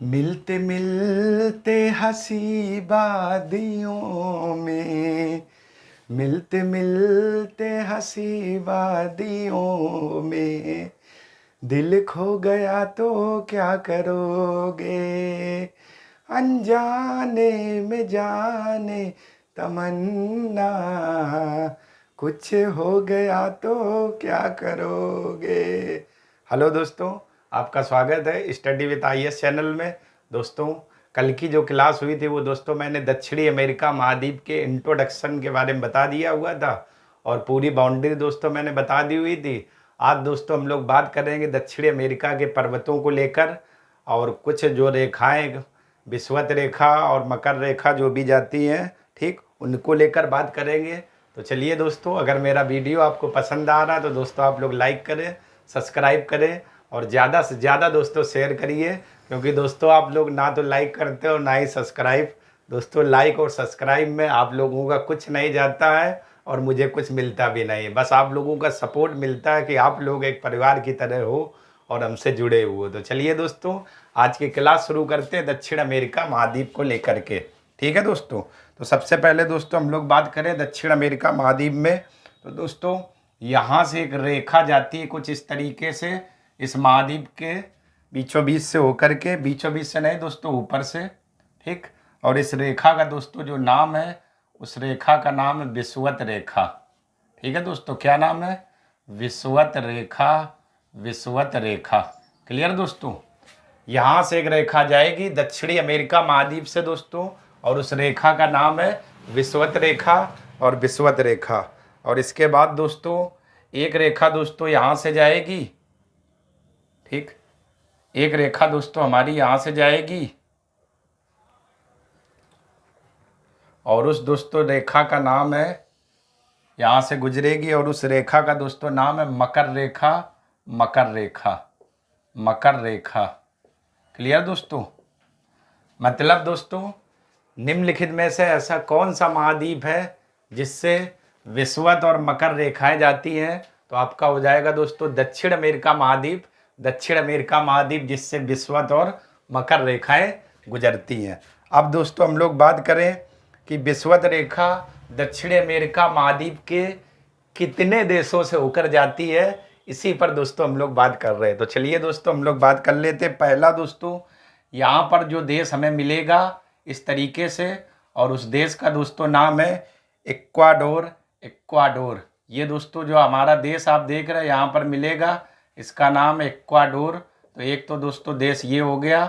मिलते मिलते हंसी वादियों में, मिलते मिलते हंसी वादियों में, दिल खो गया तो क्या करोगे, अनजाने में जाने तमन्ना, कुछ हो गया तो क्या करोगे। हेलो दोस्तों, आपका स्वागत है स्टडी विद आईएएस चैनल में। दोस्तों, कल की जो क्लास हुई थी वो दोस्तों मैंने दक्षिणी अमेरिका महाद्वीप के इंट्रोडक्शन के बारे में बता दिया हुआ था और पूरी बाउंड्री दोस्तों मैंने बता दी हुई थी। आज दोस्तों हम लोग बात करेंगे दक्षिणी अमेरिका के पर्वतों को लेकर और कुछ जो रेखाएं विषुवत रेखा और मकर रेखा जो भी जाती हैं, ठीक, उनको लेकर बात करेंगे। तो चलिए दोस्तों, अगर मेरा वीडियो आपको पसंद आ रहा है तो दोस्तों आप लोग लाइक करें, सब्सक्राइब करें और ज़्यादा से ज़्यादा दोस्तों शेयर करिए, क्योंकि दोस्तों आप लोग ना तो लाइक करते हो ना ही सब्सक्राइब। दोस्तों लाइक और सब्सक्राइब में आप लोगों का कुछ नहीं जाता है और मुझे कुछ मिलता भी नहीं, बस आप लोगों का सपोर्ट मिलता है कि आप लोग एक परिवार की तरह हो और हमसे जुड़े हुए हो। तो चलिए दोस्तों, आज की क्लास शुरू करते हैं दक्षिण अमेरिका महाद्वीप को लेकर के। ठीक है दोस्तों, तो सबसे पहले दोस्तों हम लोग बात करें दक्षिण अमेरिका महाद्वीप में। तो दोस्तों यहाँ से एक रेखा जाती है कुछ इस तरीके से, इस महाद्वीप के बीचों बीच से होकर के, बीचों बीच से नहीं दोस्तों, ऊपर से, ठीक। और इस रेखा का दोस्तों जो नाम है, उस रेखा का नाम है विषुवत रेखा। ठीक है दोस्तों, क्या नाम है? विषुवत रेखा, विषुवत रेखा। क्लियर दोस्तों? यहाँ से एक रेखा जाएगी दक्षिणी अमेरिका महाद्वीप से दोस्तों, और उस रेखा का नाम है विषुवत रेखा और विषुवत रेखा। और इसके बाद दोस्तों एक रेखा दोस्तों यहाँ से जाएगी, ठीक, एक रेखा दोस्तों हमारी यहाँ से जाएगी और उस दोस्तों रेखा का नाम है, यहाँ से गुजरेगी और उस रेखा का दोस्तों नाम है मकर रेखा, मकर रेखा, मकर रेखा। क्लियर दोस्तों? मतलब दोस्तों निम्नलिखित में से ऐसा कौन सा महाद्वीप है जिससे विषुवत और मकर रेखाएं जाती हैं? तो आपका हो जाएगा दोस्तों दक्षिण अमेरिका महाद्वीप, दक्षिण अमेरिका महाद्वीप जिससे विषुवत और मकर रेखाएं गुजरती हैं। अब दोस्तों हम लोग बात करें कि विषुवत रेखा दक्षिण अमेरिका महाद्वीप के कितने देशों से होकर जाती है, इसी पर दोस्तों हम लोग बात कर रहे हैं। तो चलिए दोस्तों हम लोग बात कर लेते हैं। पहला दोस्तों यहाँ पर जो देश हमें मिलेगा इस तरीके से, और उस देश का दोस्तों नाम है इक्वाडोर, इक्वाडोर। ये दोस्तों जो हमारा देश आप देख रहे हैं यहाँ पर मिलेगा, इसका नाम है इक्वाडोर। तो एक तो दोस्तों देश ये हो गया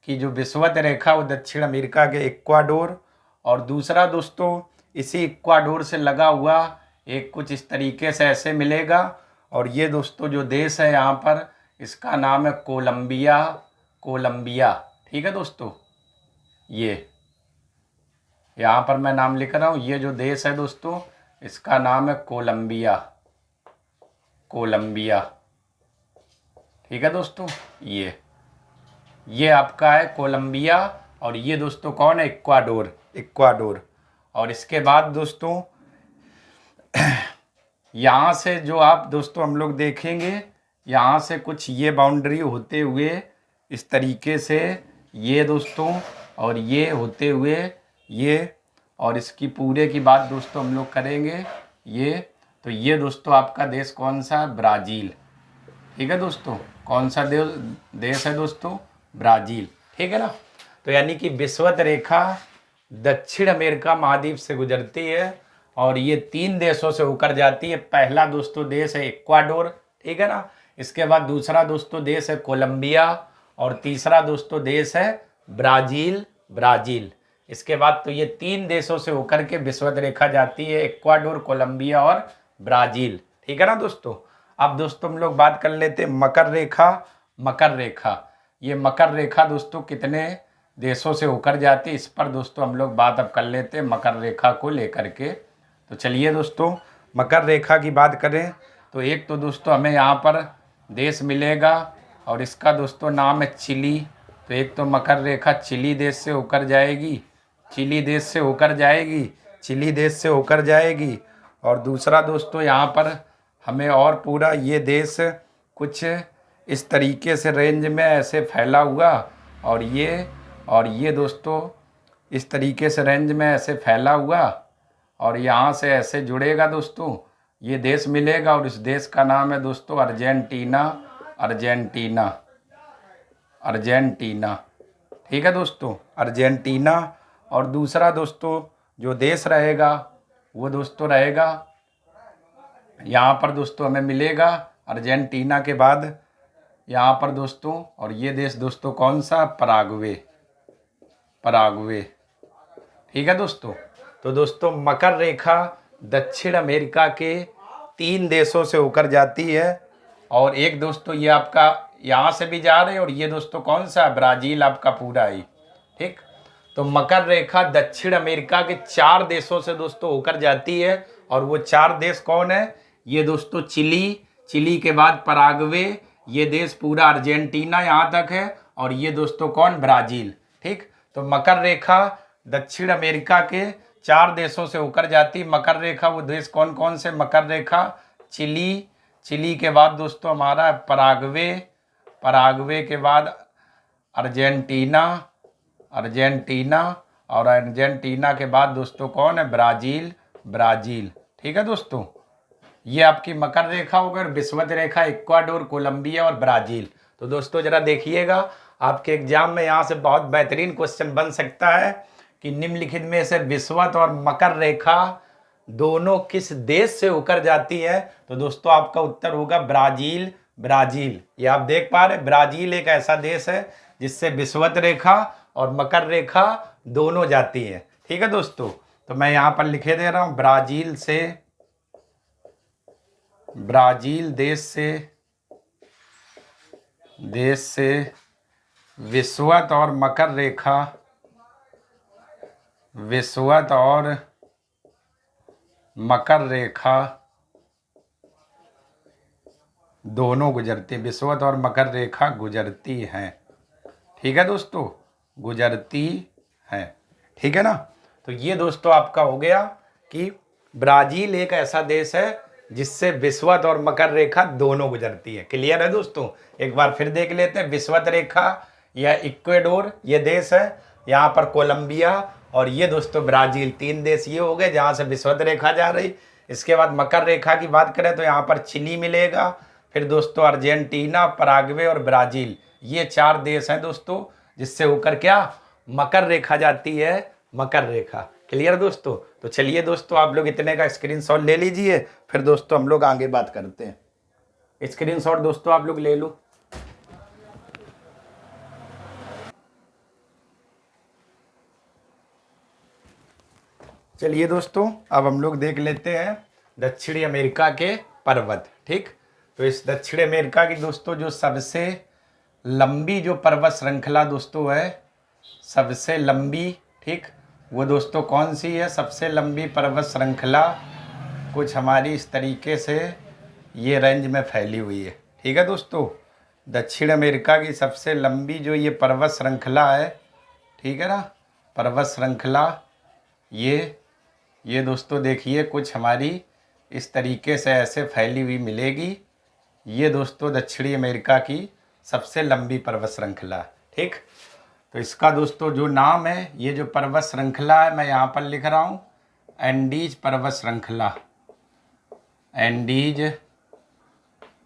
कि जो विषुवत रेखा वो दक्षिण अमेरिका के इक्वाडोर, और दूसरा दोस्तों इसी इक्वाडोर से लगा हुआ एक कुछ इस तरीके से ऐसे मिलेगा, और ये दोस्तों जो देश है यहाँ पर इसका नाम है कोलंबिया, कोलंबिया। ठीक है दोस्तों, ये यहाँ पर मैं नाम लिख रहा हूँ, ये जो देश है दोस्तों इसका नाम है कोलंबिया, कोलंबिया। ठीक है दोस्तों, ये आपका है कोलंबिया, और ये दोस्तों कौन है? Ecuador, Ecuador. और इसके बाद दोस्तों यहाँ से जो आप दोस्तों हम लोग देखेंगे, यहाँ से कुछ ये बाउंड्री होते हुए इस तरीके से ये दोस्तों, और ये होते हुए ये, और इसकी पूरे की बात दोस्तों हम लोग करेंगे ये। तो ये दोस्तों आपका देश कौन सा है? ब्राज़ील। ठीक है दोस्तों, कौन सा देश है दोस्तों? ब्राज़ील। ठीक है ना? तो यानी कि विषुवत रेखा दक्षिण अमेरिका महाद्वीप से गुजरती है और ये 3 देशों से होकर जाती है। पहला दोस्तों देश है इक्वाडोर, ठीक है ना। इसके बाद दूसरा दोस्तों देश है कोलंबिया, और तीसरा दोस्तों देश है ब्राज़ील, ब्राज़ील। इसके बाद तो ये 3 देशों से होकर के विषुवत रेखा जाती है, इक्वाडोर, कोलंबिया और ब्राज़ील। ठीक है ना दोस्तों। अब दोस्तों हम लोग बात कर लेते हैं मकर रेखा, मकर रेखा। ये मकर रेखा दोस्तों कितने देशों से होकर जाती है, इस पर दोस्तों हम लोग बात अब कर लेते हैं मकर रेखा को लेकर के। तो चलिए दोस्तों मकर रेखा की बात करें तो एक तो दोस्तों हमें यहाँ पर देश मिलेगा और इसका दोस्तों नाम है चिली। तो एक तो मकर रेखा चिली देश से होकर जाएगी, चिली देश से होकर जाएगी, चिली देश से होकर जाएगी। और दूसरा दोस्तों यहाँ पर हमें और पूरा ये देश कुछ इस तरीके से रेंज में ऐसे फैला हुआ, और ये दोस्तों इस तरीके से रेंज में ऐसे फैला हुआ, और यहाँ से ऐसे जुड़ेगा दोस्तों, ये देश मिलेगा, और इस देश का नाम है दोस्तों अर्जेंटीना। अर्जेंटीना, अर्जेंटीना, ठीक है दोस्तों, अर्जेंटीना। और दूसरा दोस्तों जो देश रहेगा वो दोस्तों रहेगा यहाँ पर दोस्तों, हमें मिलेगा अर्जेंटीना के बाद यहाँ पर दोस्तों, और ये देश दोस्तों कौन सा? पराग्वे। पराग्वे, ठीक है दोस्तों। तो दोस्तों मकर रेखा दक्षिण अमेरिका के 3 देशों से होकर जाती है, और एक दोस्तों ये आपका यहाँ से भी जा रहे हैं, और ये दोस्तों कौन सा? ब्राज़ील आपका पूरा ही, ठीक। तो मकर रेखा दक्षिण अमेरिका के 4 देशों से दोस्तों होकर जाती है, और वो 4 देश कौन है? ये दोस्तों चिली, चिली के बाद पराग्वे, ये देश पूरा अर्जेंटीना यहाँ तक है, और ये दोस्तों कौन? ब्राज़ील, ठीक। तो मकर रेखा दक्षिण अमेरिका के 4 देशों से होकर जाती। मकर रेखा वो देश कौन कौन से? मकर रेखा चिली, चिली के बाद दोस्तों हमारा पराग्वे, पराग्वे के बाद अर्जेंटीना, अर्जेंटीना, और अर्जेंटीना के बाद दोस्तों कौन है? ब्राज़ील, ब्राज़ील, ठीक है दोस्तों। ये आपकी मकर रेखा हो गई। विषुवत रेखा इक्वाडोर, कोलंबिया और ब्राज़ील। तो दोस्तों जरा देखिएगा, आपके एग्जाम में यहाँ से बहुत बेहतरीन क्वेश्चन बन सकता है कि निम्नलिखित में से विषुवत और मकर रेखा दोनों किस देश से होकर जाती है? तो दोस्तों आपका उत्तर होगा ब्राज़ील, ब्राज़ील। ये आप देख पा रहे, ब्राज़ील एक ऐसा देश है जिससे विषुवत रेखा और मकर रेखा दोनों जाती है, ठीक है दोस्तों। तो मैं यहाँ पर लिखे दे रहा हूँ, ब्राज़ील से, ब्राज़ील देश से विषुवत और मकर रेखा, विषुवत और मकर रेखा दोनों गुजरती, विषुवत और मकर रेखा गुजरती हैं, ठीक है दोस्तों, गुजरती हैं, ठीक है ना। तो ये दोस्तों आपका हो गया कि ब्राज़ील एक ऐसा देश है जिससे विषुवत और मकर रेखा दोनों गुजरती है। क्लियर है दोस्तों? एक बार फिर देख लेते हैं। विषुवत रेखा या इक्वेडोर ये देश है, यहाँ पर कोलंबिया, और ये दोस्तों ब्राज़ील। 3 देश ये हो गए जहाँ से विषुवत रेखा जा रही। इसके बाद मकर रेखा की बात करें तो यहाँ पर चिली मिलेगा, फिर दोस्तों अर्जेंटीना, पराग्वे और ब्राज़ील। ये 4 देश हैं दोस्तों जिससे होकर क्या? मकर रेखा जाती है, मकर रेखा। क्लियर दोस्तों? तो चलिए दोस्तों आप लोग इतने का स्क्रीनशॉट ले लीजिए, फिर दोस्तों हम लोग आगे बात करते हैं। स्क्रीनशॉट दोस्तों आप लोग ले लो। चलिए दोस्तों अब हम लोग देख लेते हैं दक्षिणी अमेरिका के पर्वत, ठीक। तो इस दक्षिण अमेरिका की दोस्तों जो सबसे लंबी जो पर्वत श्रृंखला दोस्तों है, सबसे लंबी, ठीक, वो दोस्तों कौन सी है? सबसे लंबी पर्वत श्रृंखला कुछ हमारी इस तरीके से ये रेंज में फैली हुई है, ठीक है दोस्तों। दक्षिण अमेरिका की सबसे लंबी जो ये पर्वत श्रृंखला है, ठीक है ना, पर्वत श्रृंखला ये दोस्तों देखिए कुछ हमारी इस तरीके से ऐसे फैली हुई मिलेगी। ये दोस्तों दक्षिणी अमेरिका की सबसे लंबी पर्वत श्रृंखला, ठीक। तो इसका दोस्तों जो नाम है, ये जो पर्वत श्रृंखला है मैं यहाँ पर लिख रहा हूँ एंडीज पर्वत श्रृंखला, एंडीज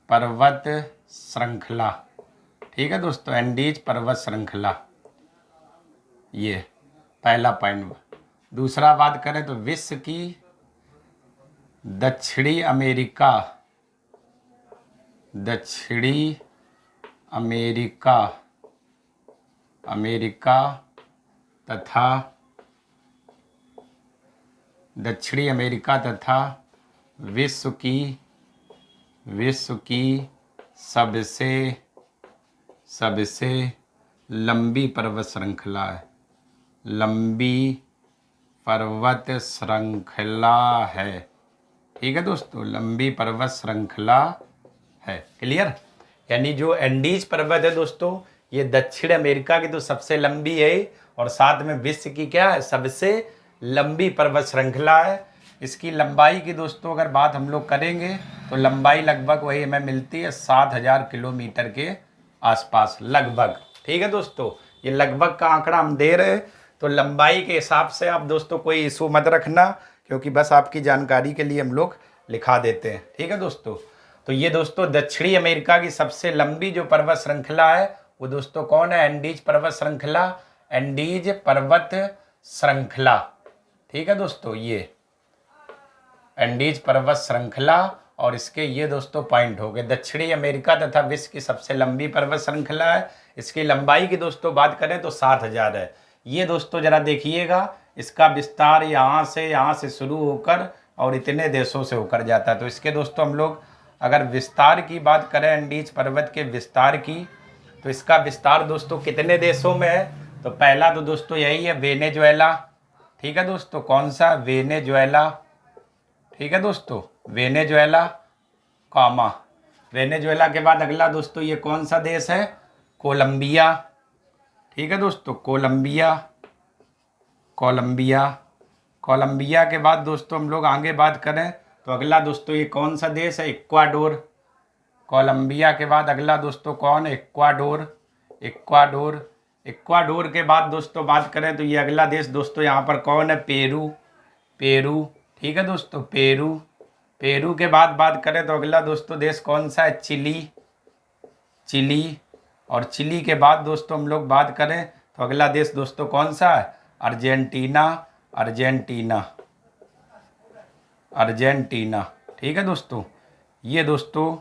पर्वत श्रृंखला, ठीक है दोस्तों, एंडीज पर्वत श्रृंखला। ये पहला पॉइंट। दूसरा बात करें तो विश्व की दक्षिणी अमेरिका, दक्षिणी अमेरिका, अमेरिका तथा दक्षिणी अमेरिका तथा विश्व की सबसे लंबी पर्वत श्रृंखला है, लंबी पर्वत श्रृंखला है, ठीक है दोस्तों, लंबी पर्वत श्रृंखला है। क्लियर? यानी जो एंडीज पर्वत है दोस्तों, ये दक्षिण अमेरिका की तो सबसे लंबी है, और साथ में विश्व की क्या है? सबसे लंबी पर्वत श्रृंखला है। इसकी लंबाई की दोस्तों अगर बात हम लोग करेंगे तो लंबाई लगभग वही हमें मिलती है 7000 किलोमीटर के आसपास लगभग, ठीक है दोस्तों। ये लगभग का आंकड़ा हम दे रहे हैं, तो लंबाई के हिसाब से आप दोस्तों कोई इशू मत रखना, क्योंकि बस आपकी जानकारी के लिए हम लोग लिखा देते हैं। ठीक है दोस्तों। तो ये दोस्तों दक्षिणी अमेरिका की सबसे लंबी जो पर्वत श्रृंखला है वो दोस्तों कौन है? एंडीज पर्वत श्रृंखला, एंडीज पर्वत श्रृंखला। ठीक है दोस्तों, ये एंडीज पर्वत श्रृंखला, और इसके ये दोस्तों पॉइंट हो गए। दक्षिणी अमेरिका तथा विश्व की सबसे लंबी पर्वत श्रृंखला है। इसकी लंबाई की दोस्तों बात करें तो 7000 है। ये दोस्तों जरा देखिएगा, इसका विस्तार यहाँ से शुरू होकर और इतने देशों से होकर जाता है। तो इसके दोस्तों हम लोग अगर विस्तार की बात करें, एंडीज पर्वत के विस्तार की, तो इसका विस्तार दोस्तों कितने देशों में है? तो पहला तो दोस्तों यही है, वेनेजुएला। ठीक है दोस्तों, कौन सा? वेनेजुएला। ठीक है दोस्तों, वेनेजुएला कामा। वेनेजुएला के बाद अगला दोस्तों ये कौन सा देश है? कोलंबिया। ठीक है दोस्तों, कोलंबिया। कोलंबिया कोलंबिया के बाद दोस्तों हम लोग आगे बात करें तो अगला दोस्तों ये कौन सा देश है? इक्वाडोर। कोलंबिया के बाद अगला दोस्तों कौन है? इक्वाडोर। इक्वाडोर इक्वाडोर के बाद दोस्तों बात करें तो ये अगला देश दोस्तों यहाँ पर कौन है? पेरू। पेरू। ठीक है दोस्तों, पेरू। पेरू के बाद बात करें तो अगला दोस्तों देश कौन सा है? चिली। चिली। और चिली के बाद दोस्तों हम लोग बात करें तो अगला देश दोस्तों कौन सा है? अर्जेंटीना। अर्जेंटीना। अर्जेंटीना। ठीक है दोस्तों, ये दोस्तों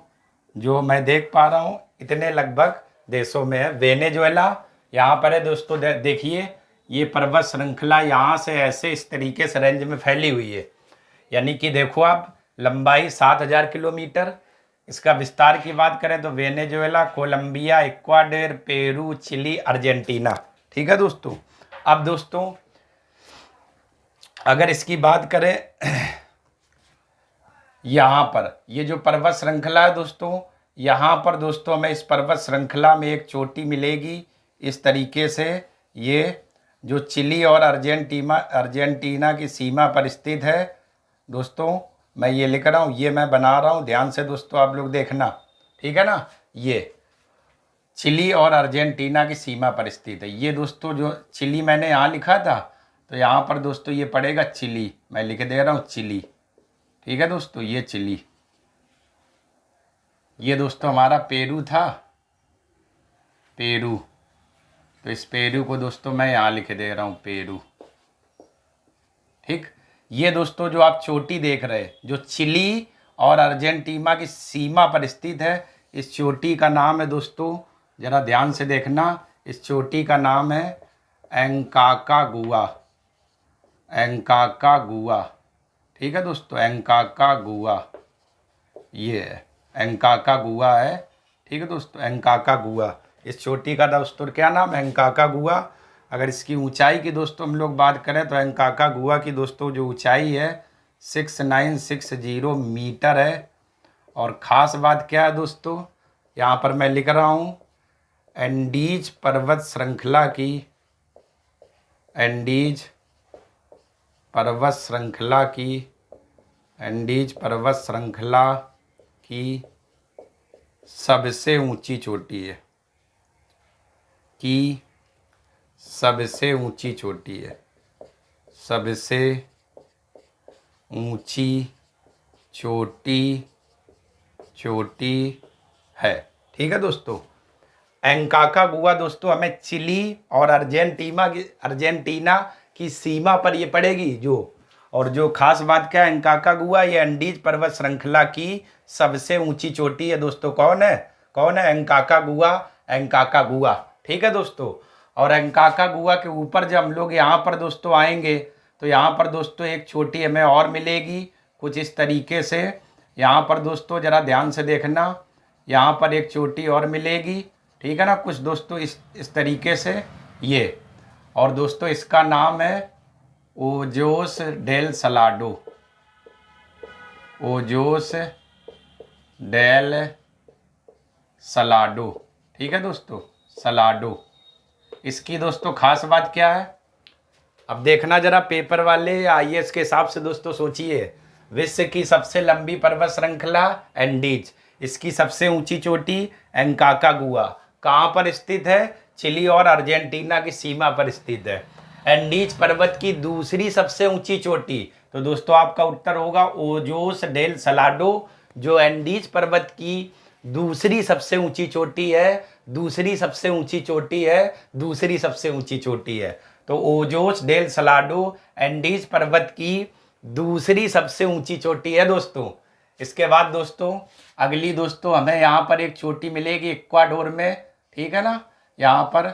जो मैं देख पा रहा हूँ इतने लगभग देशों में है। वेनेजुएला यहाँ पर है दोस्तों, देखिए ये पर्वत श्रृंखला यहाँ से ऐसे इस तरीके से रेंज में फैली हुई है, यानी कि देखो आप लंबाई 7000 किलोमीटर। इसका विस्तार की बात करें तो Venezuela, Colombia, Ecuador, Peru, Chile, Argentina. ठीक है दोस्तों। अब दोस्तों अगर इसकी बात करें यहाँ पर ये जो पर्वत श्रृंखला है दोस्तों, यहाँ पर दोस्तों हमें इस पर्वत श्रृंखला में एक चोटी मिलेगी इस तरीके से, ये जो चिली और अर्जेंटीना की सीमा पर स्थित है दोस्तों। मैं ये लिख रहा हूँ, ये मैं बना रहा हूँ, ध्यान से दोस्तों आप लोग देखना। ठीक है ना, ये चिली और अर्जेंटीना की सीमा पर स्थित है। ये दोस्तों जो चिली मैंने यहाँ लिखा था तो यहाँ पर दोस्तों ये पड़ेगा चिली, मैं लिख दे रहा हूँ चिली। ठीक है दोस्तों, ये चिली। ये दोस्तों हमारा पेरू था, पेरू। तो इस पेरू को दोस्तों मैं यहाँ लिख दे रहा हूँ, पेरू। ठीक, ये दोस्तों जो आप चोटी देख रहे हैं जो चिली और अर्जेंटीना की सीमा पर स्थित है, इस चोटी का नाम है दोस्तों, जरा ध्यान से देखना, इस चोटी का नाम है एंकाकागुआ। एंकाकागुआ। ठीक है दोस्तों, एंकाकागुआ, ये एंकाकागुआ है। ठीक है दोस्तों, एंकाकागुआ, इस चोटी का दोस्तों क्या नाम है? एंकाकागुआ। अगर इसकी ऊंचाई की दोस्तों हम लोग बात करें तो एंकाकागुआ की दोस्तों जो ऊंचाई है 6960 मीटर है। और ख़ास बात क्या है दोस्तों, यहाँ पर मैं लिख रहा हूँ एंडीज पर्वत श्रृंखला की, एंडीज पर्वत श्रृंखला की, एंडीज पर्वत श्रृंखला की सबसे ऊंची चोटी है, की सबसे ऊंची चोटी है, सबसे ऊंची चोटी है। ठीक है दोस्तों, एंकाकागुआ दोस्तों हमें चिली और अर्जेंटीना की सीमा पर ये पड़ेगी जो। और जो खास बात क्या है, एंकाकागुआ ये एंडीज पर्वत श्रृंखला की सबसे ऊंची चोटी है दोस्तों। कौन है? कौन है? एंकाकागुआ। एंकाकागुआ। ठीक है दोस्तों। और एंकाकागुआ के ऊपर जब हम लोग यहाँ पर दोस्तों आएंगे तो यहाँ पर दोस्तों एक चोटी हमें और मिलेगी कुछ इस तरीके से। यहाँ पर दोस्तों ज़रा ध्यान से देखना, यहाँ पर एक चोटी और मिलेगी। ठीक है ना, कुछ दोस्तों इस तरीके से ये। और दोस्तों इसका नाम है Ojos del Salado. Ojos del Salado. ठीक है दोस्तों, सलाडो। इसकी दोस्तों खास बात क्या है, अब देखना जरा पेपर वाले या आईएएस के हिसाब से दोस्तों सोचिए। विश्व की सबसे लंबी पर्वत श्रृंखला एंडीज, इसकी सबसे ऊंची चोटी एंकाकागुआ कहाँ पर स्थित है? चिली और अर्जेंटीना की सीमा पर स्थित है। एंडीज पर्वत की दूसरी सबसे ऊंची चोटी, तो दोस्तों आपका उत्तर होगा ओजोस डेल सलाडो। जो एंडीज पर्वत की दूसरी सबसे ऊंची चोटी है, दूसरी सबसे ऊंची चोटी है, दूसरी सबसे ऊंची चोटी है। तो ओजोस डेल सलाडो एंडीज पर्वत की दूसरी सबसे ऊंची चोटी है दोस्तों। इसके बाद दोस्तों अगली दोस्तों हमें यहाँ पर एक चोटी मिलेगी इक्वाडोर में, ठीक है ना, यहाँ पर,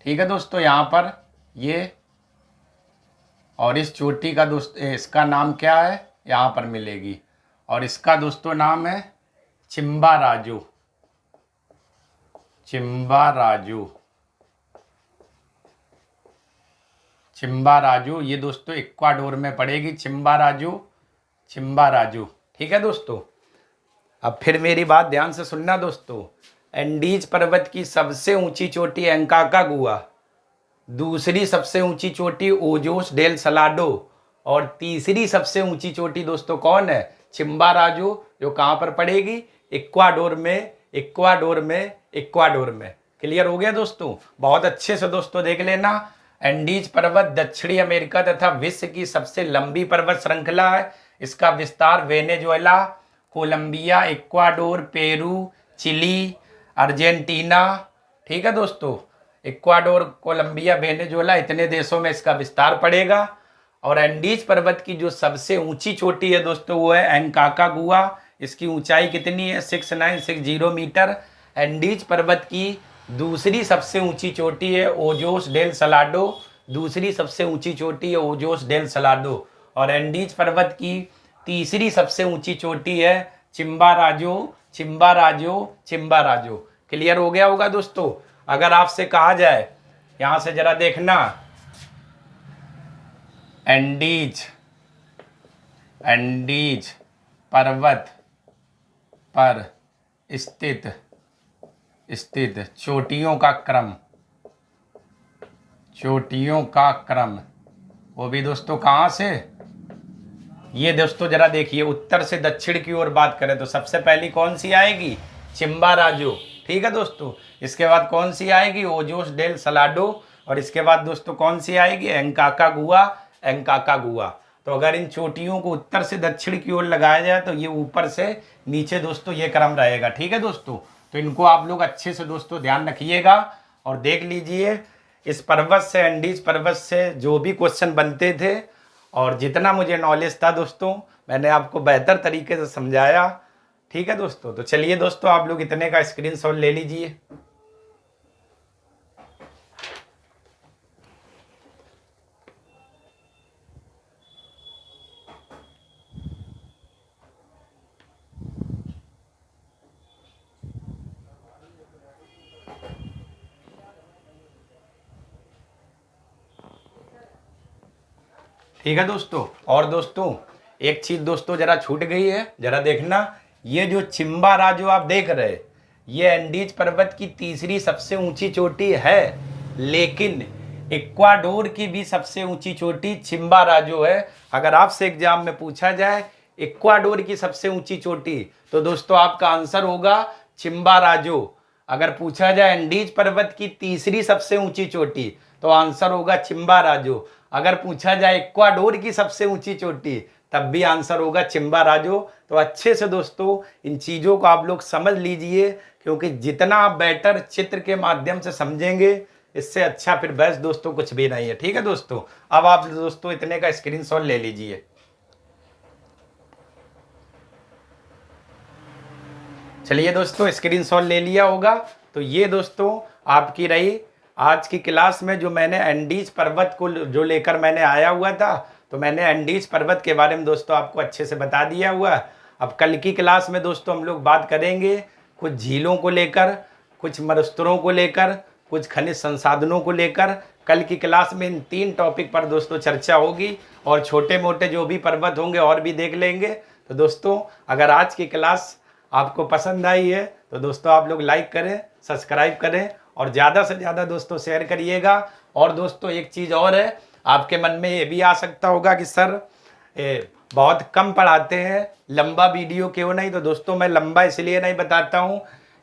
ठीक है दोस्तों, यहाँ पर ये, और इस चोटी का दोस्त इसका नाम क्या है, यहाँ पर मिलेगी, और इसका दोस्तों नाम है चिम्बाराजो। चिम्बाराजो, चिम्बाराजो, ये दोस्तों इक्वाडोर में पड़ेगी। चिम्बाराजो, चिम्बाराजो, ठीक है दोस्तों। अब फिर मेरी बात ध्यान से सुनना दोस्तों। एंडीज पर्वत की सबसे ऊंची चोटी एंकाकागुआ, दूसरी सबसे ऊंची चोटी ओजोस डेल सलाडो, और तीसरी सबसे ऊंची चोटी दोस्तों कौन है, चिम्बाराजो, जो कहाँ पर पड़ेगी, इक्वाडोर में, इक्वाडोर में, इक्वाडोर में। क्लियर हो गया दोस्तों। बहुत अच्छे से दोस्तों देख लेना। एंडीज पर्वत दक्षिणी अमेरिका तथा विश्व की सबसे लंबी पर्वत श्रृंखला है। इसका विस्तार Venezuela, Colombia, Ecuador, Peru, Chile, Argentina, ठीक है दोस्तों, इक्वाडोर, कोलंबिया, वेनेजुएला, इतने देशों में इसका विस्तार पड़ेगा। और एंडीज पर्वत की जो सबसे ऊंची चोटी है दोस्तों वो है एंकाकागुआ। इसकी ऊंचाई कितनी है, 6960 मीटर। एंडीज पर्वत की दूसरी सबसे ऊंची चोटी है ओजोस डेल सलाडो, दूसरी सबसे ऊंची चोटी है ओजोस डेल सलाडो। और एंडीज पर्वत की तीसरी सबसे ऊंची चोटी है चिम्बाराजो, चिम्बाराजो, चिम्बाराजो। क्लियर हो गया होगा दोस्तों। अगर आपसे कहा जाए, यहां से जरा देखना, एंडीज, एंडीज पर्वत पर स्थित स्थित चोटियों का क्रम, चोटियों का क्रम, वो भी दोस्तों कहाँ से, ये दोस्तों जरा देखिए, उत्तर से दक्षिण की ओर बात करें तो सबसे पहली कौन सी आएगी, चिम्बाराजो, ठीक है दोस्तों। इसके बाद कौन सी आएगी, ओजोस डेल सलाडो, और इसके बाद दोस्तों कौन सी आएगी, एंकाकागुआ, एंकाकागुआ। तो अगर इन चोटियों को उत्तर से दक्षिण की ओर लगाया जाए तो ये ऊपर से नीचे दोस्तों ये क्रम रहेगा, ठीक है दोस्तों। तो इनको आप लोग अच्छे से दोस्तों ध्यान रखिएगा और देख लीजिए। इस पर्वत से, एंडीज पर्वत से जो भी क्वेश्चन बनते थे और जितना मुझे नॉलेज था दोस्तों मैंने आपको बेहतर तरीके से समझाया, ठीक है दोस्तों। तो चलिए दोस्तों आप लोग इतने का स्क्रीनशॉट ले लीजिए। ठीक है दोस्तों। और दोस्तों एक चीज दोस्तों जरा छूट गई है, जरा देखना, ये जो चिम्बाराजो आप देख रहे, ये एंडीज पर्वत की तीसरी सबसे ऊंची चोटी है, लेकिन इक्वाडोर की भी सबसे ऊंची चोटी चिम्बाराजो है। अगर आपसे एग्जाम में पूछा जाए इक्वाडोर की सबसे ऊंची चोटी, तो दोस्तों आपका आंसर होगा चिम्बाराजो। अगर पूछा जाए एंडीज पर्वत की तीसरी सबसे ऊंची चोटी, तो आंसर होगा चिम्बाराजो। अगर पूछा जाए इक्वाडोर की सबसे ऊंची चोटी, तब भी आंसर होगा चिम्बाराजो। तो अच्छे से दोस्तों इन चीज़ों को आप लोग समझ लीजिए, क्योंकि जितना आप बेटर चित्र के माध्यम से समझेंगे, इससे अच्छा फिर बस दोस्तों कुछ भी नहीं है, ठीक है दोस्तों। अब आप दोस्तों इतने का स्क्रीनशॉट ले लीजिए। चलिए दोस्तों स्क्रीनशॉट ले लिया होगा। तो ये दोस्तों आपकी रही आज की क्लास में जो मैंने एंडीज पर्वत को जो लेकर मैंने आया हुआ था, तो मैंने एंडीज पर्वत के बारे में दोस्तों आपको अच्छे से बता दिया हुआ। अब कल की क्लास में दोस्तों हम लोग बात करेंगे कुछ झीलों को लेकर, कुछ मरुस्थलों को लेकर, कुछ खनिज संसाधनों को लेकर। कल की क्लास में इन 3 टॉपिक पर दोस्तों चर्चा होगी, और छोटे मोटे जो भी पर्वत होंगे और भी देख लेंगे। तो दोस्तों अगर आज की क्लास आपको पसंद आई है तो दोस्तों आप लोग लाइक करें, सब्सक्राइब करें और ज़्यादा से ज़्यादा दोस्तों शेयर करिएगा। और दोस्तों एक चीज़ और है, आपके मन में ये भी आ सकता होगा कि सर बहुत कम पढ़ाते हैं, लंबा वीडियो क्यों नहीं। तो दोस्तों मैं लंबा इसलिए नहीं बताता हूँ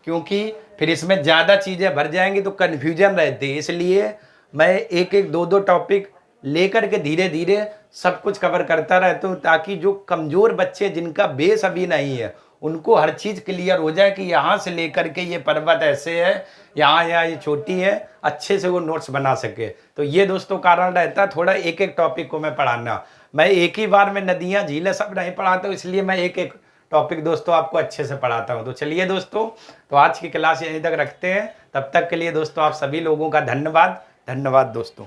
क्योंकि फिर इसमें ज़्यादा चीज़ें भर जाएंगी तो कन्फ्यूजन रहती है। इसलिए मैं एक एक दो दो टॉपिक लेकर के धीरे धीरे सब कुछ कवर करता रहता हूँ, ताकि जो कमज़ोर बच्चे जिनका बेस अभी नहीं है उनको हर चीज़ क्लियर हो जाए कि यहाँ से लेकर के ये पर्वत ऐसे है, यहाँ यहाँ ये छोटी है, अच्छे से वो नोट्स बना सके। तो ये दोस्तों कारण रहता है थोड़ा एक एक टॉपिक को मैं पढ़ाना। मैं एक ही बार में नदियाँ झीलें सब नहीं पढ़ाता हूँ, इसलिए मैं एक एक टॉपिक दोस्तों आपको अच्छे से पढ़ाता हूँ। तो चलिए दोस्तों, तो आज की क्लास यहीं तक रखते हैं। तब तक के लिए दोस्तों आप सभी लोगों का धन्यवाद। धन्यवाद दोस्तों।